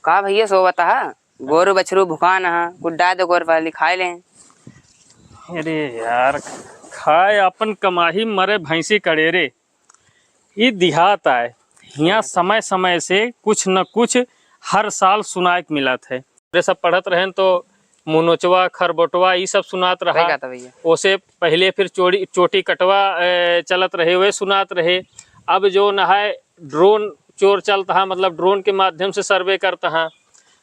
का भैया सो बता गोरु बछरू भुकान गुड्डा दो गोर वाली खाए लें। अरे यार खाए अपन कमाही मरे भैंसी कड़ेरे। ये देहात आए यहाँ समय समय से कुछ न कुछ हर साल सुनाए के मिलत है। ये सब पढ़त रहें तो मुनोचवा खरबोटवा ये सब सुनात रहा। ओसे पहले फिर चोटी कटवा चलत रहे वे सुनात रहे। अब जो न है ड्रोन चोर चलता है, मतलब ड्रोन के माध्यम से सर्वे करता है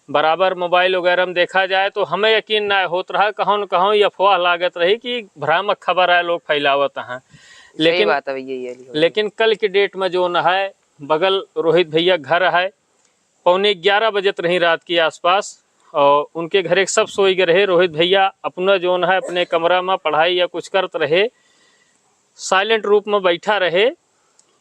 बराबर। मोबाइल वगैरह में देखा जाए तो हमें यकीन ना होत रहा, कहूँ न कहूँ ये अफवाह लागत रही कि भ्रामक खबर है लोग फैलावत हैं। लेकिन कल के डेट में जो न है बगल रोहित भैया घर है 11:15 बजत रही रात के आसपास, और उनके घर एक सब सोई गए रहे। रोहित भैया अपना जो न है अपने कमरा में पढ़ाई या कुछ करते रहे, साइलेंट रूप में बैठा रहे।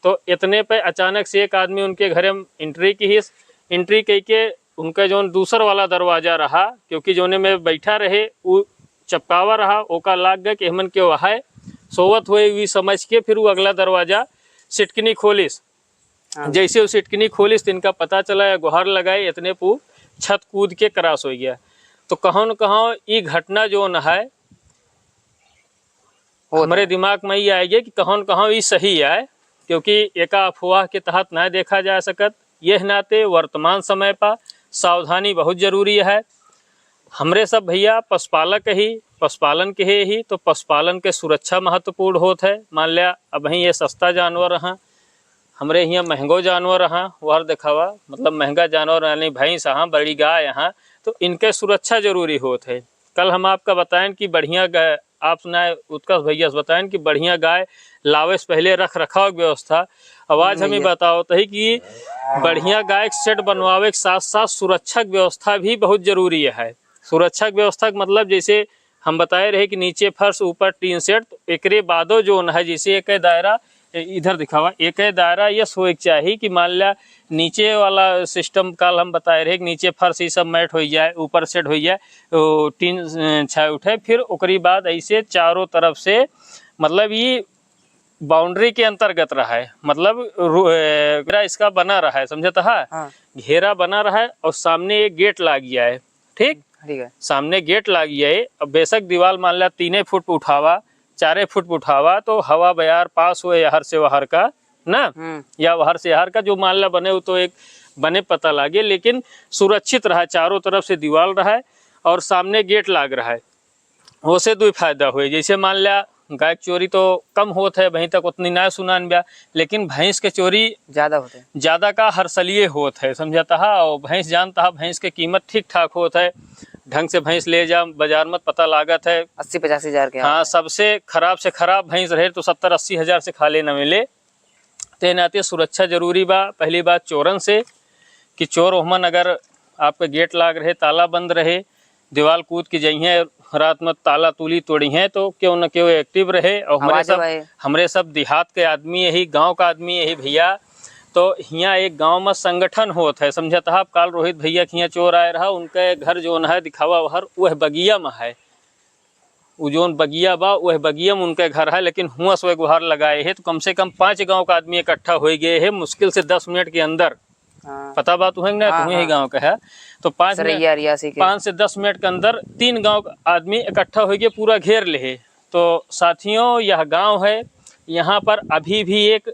तो इतने पे अचानक से एक आदमी उनके घर में एंट्री कह के उनका जो दूसर वाला दरवाजा रहा, क्योंकि जोने में बैठा रहे वो चपकावा रहा, ओका लाग गया कि हमन के वहाँ सोवत हुए हुई समझ के फिर वो अगला दरवाजा सिटकनी खोलिस। जैसे वो सिटकनी खोलिस तो इनका पता चला या गुहार लगाए, इतने पू छत कूद के क्रॉस हो गया। तो कहूँ न कहूँ ये घटना जो न है हमारे दिमाग में ये आएगी कि कहूँ न कहूँ ये सही है, क्योंकि एक अफवाह के तहत न देखा जा सकत। यह नाते वर्तमान समय पर सावधानी बहुत जरूरी है। हमरे सब भैया पशुपालक पशुपालन के ही तो पशुपालन के सुरक्षा महत्वपूर्ण होत है। मान लिया अब ये सस्ता जानवर हैं, हमरे यहाँ महंगो जानवर हैं, वह दिखावा मतलब महंगा जानवर यानी भैंस यहाँ बड़ी गाय यहाँ, तो इनके सुरक्षा जरूरी होत है। कल हम आपका बताएं कि बढ़िया गाय आप सुनाए उत्कर्ष भैया से बताएं कि बढ़िया गाय लावे से पहले रख रखाव व्यवस्था। आवाज हमें बताओ तो ही कि बढ़िया गाय सेट बनवावे के साथ साथ सुरक्षक व्यवस्था भी बहुत जरूरी है। सुरक्षक व्यवस्था का मतलब जैसे हम बताए रहे कि नीचे फर्श ऊपर टीन सेट, तो एक बादो जो है जैसे एक दायरा इधर दिखावा एक दायरा ये सोए चाहिए कि मान लिया नीचे वाला सिस्टम कल हम बताए रहे कि नीचे फर्श ये सब मैट हो जाए, ऊपर सेट हो जाए, तो टीन छाए उठे, फिर उसके बाद ऐसे चारों तरफ से मतलब ये बाउंड्री के अंतर्गत रहा है, मतलब घेरा इसका बना रहा है, समझता है। हाँ। घेरा बना रहा है और सामने एक गेट लाग गया है। ठीक है, सामने गेट लाग गया है। अब बेशक दीवार मान लिया 3 फुट उठावा 4 फुट उठावा, तो हवा बयार पास हुए यहर से वहर का ना, या वहर से यहर का जो मान लिया बने, तो एक बने पता लागे, लेकिन सुरक्षित रहा, चारों तरफ से दीवार रहा है और सामने गेट लाग रहा है। उससे 2 फायदा हुए। जैसे मान लिया गाय चोरी तो कम होता है, वहीं तक उतनी ना सुनान ब्या, लेकिन भैंस के चोरी ज्यादा होते हैं, ज्यादा का हरसलिए होता है, समझता है। और भैंस जानता है भैंस के कीमत ठीक ठाक होता है, ढंग से भैंस ले जा बाजार में पता लागत है 80-85 हज़ार के। हाँ, सबसे खराब से खराब भैंस रहे तो 70-80 हज़ार से खाले न मिले। ते नाते सुरक्षा जरूरी बा। पहली बात चोरन से कि चोर ओहमन अगर आपका गेट लाग रहे, ताला बंद रहे, दीवार कूद की जइए रात में ताला तुली तोड़ी है, तो क्यों न क्यों एक्टिव रहे। और हमारे सब देहात के आदमी यही, गांव का आदमी यही भैया। तो यहाँ एक गांव में संगठन होता है, समझता है। काल रोहित भैया के यहाँ चोर आए रहा, उनके घर जो है दिखावा वहर वह बगिया में है, वो जोन बगिया बा वह बगिया में उनके घर है। लेकिन हुआ सो गुहार लगाए है तो कम से कम 5 गांव का आदमी इकट्ठा हो गए है, मुश्किल से 10 मिनट के अंदर। हाँ। पता बात है ना, तुम्हें ही गाँव का है, तो 5 से 10 मिनट के अंदर 3 गाँव आदमी इकट्ठा हो गए, पूरा घेर ले। तो साथियों यह गाँव है, यहाँ पर अभी भी एक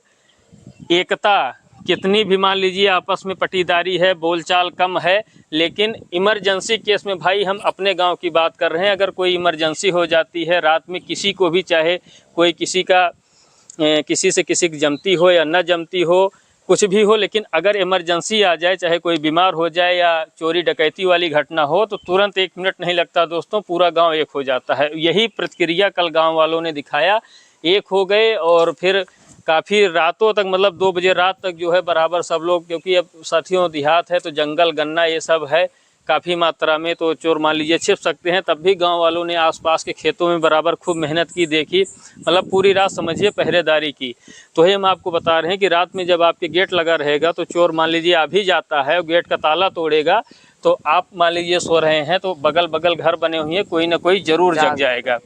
एकता, कितनी भी मान लीजिए आपस में पटीदारी है, बोलचाल कम है, लेकिन इमरजेंसी केस में भाई हम अपने गांव की बात कर रहे हैं। अगर कोई इमरजेंसी हो जाती है रात में, किसी को भी, चाहे कोई किसी से किसी की जमती हो या न जमती हो, कुछ भी हो, लेकिन अगर इमरजेंसी आ जाए, चाहे कोई बीमार हो जाए या चोरी डकैती वाली घटना हो, तो तुरंत 1 मिनट नहीं लगता दोस्तों, पूरा गाँव एक हो जाता है। यही प्रतिक्रिया कल गाँव वालों ने दिखाया, एक हो गए। और फिर काफ़ी रातों तक, मतलब 2 बजे रात तक जो है बराबर सब लोग, क्योंकि अब साथियों देहात है तो जंगल गन्ना ये सब है काफ़ी मात्रा में, तो चोर मान लीजिए छिप सकते हैं। तब भी गांव वालों ने आसपास के खेतों में बराबर खूब मेहनत की, देखी, मतलब पूरी रात समझिए पहरेदारी की। तो ये हम आपको बता रहे हैं कि रात में जब आपके गेट लगा रहेगा तो चोर मान लीजिए आ भी जाता है, गेट का ताला तोड़ेगा, तो आप मान लीजिए सो रहे हैं तो बगल बगल घर बने हुए हैं, कोई ना कोई जरूर जग जाएगा।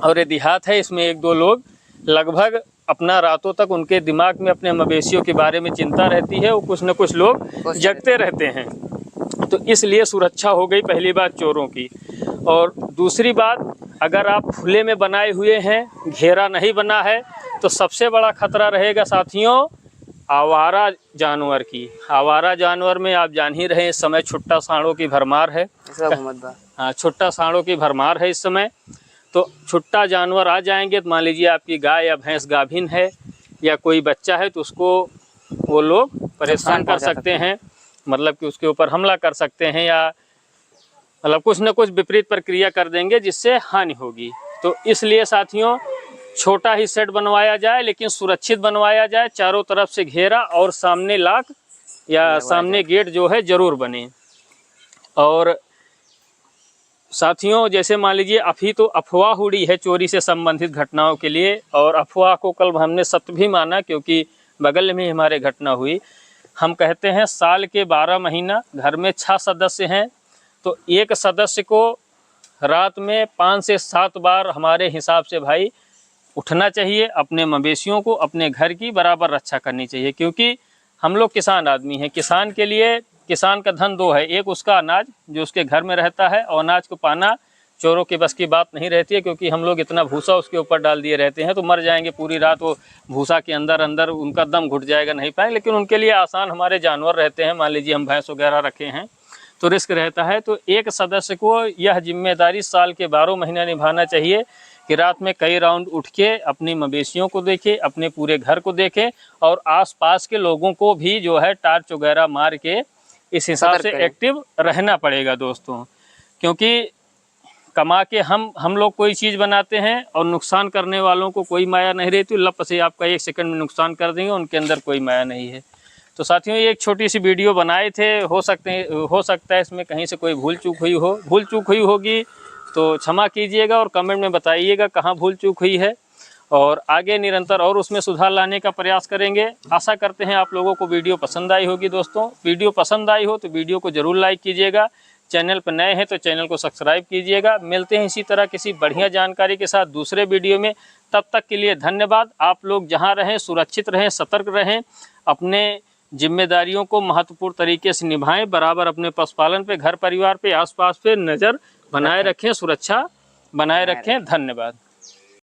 और ये देहात है, इसमें 1-2 लोग लगभग अपना रातों तक उनके दिमाग में अपने मवेशियों के बारे में चिंता रहती है, वो कुछ न कुछ लोग जगते रहते हैं। तो इसलिए सुरक्षा हो गई पहली बात चोरों की। और दूसरी बात, अगर आप खुले में बनाए हुए हैं, घेरा नहीं बना है, तो सबसे बड़ा खतरा रहेगा साथियों आवारा जानवर की। आवारा जानवर में आप जान ही रहे, इस समय छुट्टा सांडों की भरमार है। हाँ, छुट्टा सांडों की भरमार है इस समय। तो छुट्टा जानवर आ जाएंगे तो मान लीजिए आपकी गाय या भैंस गाभिन है या कोई बच्चा है, तो उसको वो लोग परेशान कर सकते हैं, मतलब कि उसके ऊपर हमला कर सकते हैं या मतलब कुछ न कुछ विपरीत प्रक्रिया कर देंगे जिससे हानि होगी। तो इसलिए साथियों छोटा ही सेट बनवाया जाए, लेकिन सुरक्षित बनवाया जाए, चारों तरफ से घेरा और सामने लॉक या सामने गेट जो है जरूर बने। और साथियों जैसे मान लीजिए अभी तो अफवाह उड़ी है चोरी से संबंधित घटनाओं के लिए, और अफवाह को कल हमने सत्य भी माना क्योंकि बगल में हमारे घटना हुई। हम कहते हैं साल के 12 महीना घर में 6 सदस्य हैं, तो एक सदस्य को रात में 5 से 7 बार हमारे हिसाब से भाई उठना चाहिए, अपने मवेशियों को, अपने घर की बराबर रक्षा करनी चाहिए। क्योंकि हम लोग किसान आदमी हैं, किसान के लिए किसान का धन 2 है, एक उसका अनाज जो उसके घर में रहता है, और अनाज को पाना चोरों के बस की बात नहीं रहती है, क्योंकि हम लोग इतना भूसा उसके ऊपर डाल दिए रहते हैं तो मर जाएंगे पूरी रात, वो भूसा के अंदर अंदर उनका दम घुट जाएगा, नहीं पाएंगे। लेकिन उनके लिए आसान हमारे जानवर रहते हैं, मान लीजिए हम भैंस वगैरह रखे हैं तो रिस्क रहता है। तो एक सदस्य को यह जिम्मेदारी साल के 12 महीना निभाना चाहिए कि रात में कई राउंड उठ के अपनी मवेशियों को देखे, अपने पूरे घर को देखे, और आसपास के लोगों को भी जो है टार्च वगैरह मार के इस हिसाब से एक्टिव रहना पड़ेगा दोस्तों। क्योंकि कमा के हम लोग कोई चीज़ बनाते हैं और नुकसान करने वालों को कोई माया नहीं रहती, लप से आपका 1 सेकंड में नुकसान कर देंगे, उनके अंदर कोई माया नहीं है। तो साथियों ये एक छोटी सी वीडियो बनाए थे, हो सकता है इसमें कहीं से कोई भूल चूक हुई होगी तो क्षमा कीजिएगा और कमेंट में बताइएगा कहाँ भूल चूक हुई है, और आगे निरंतर और उसमें सुधार लाने का प्रयास करेंगे। आशा करते हैं आप लोगों को वीडियो पसंद आई होगी दोस्तों। वीडियो पसंद आई हो तो वीडियो को ज़रूर लाइक कीजिएगा, चैनल पर नए हैं तो चैनल को सब्सक्राइब कीजिएगा। मिलते हैं इसी तरह किसी बढ़िया जानकारी के साथ दूसरे वीडियो में, तब तक के लिए धन्यवाद। आप लोग जहाँ रहें सुरक्षित रहें, सतर्क रहें, अपने जिम्मेदारियों को महत्वपूर्ण तरीके से निभाएं, बराबर अपने पशुपालन पे, घर परिवार पे, आसपास पे नज़र बनाए रखें, सुरक्षा बनाए रखें। धन्यवाद।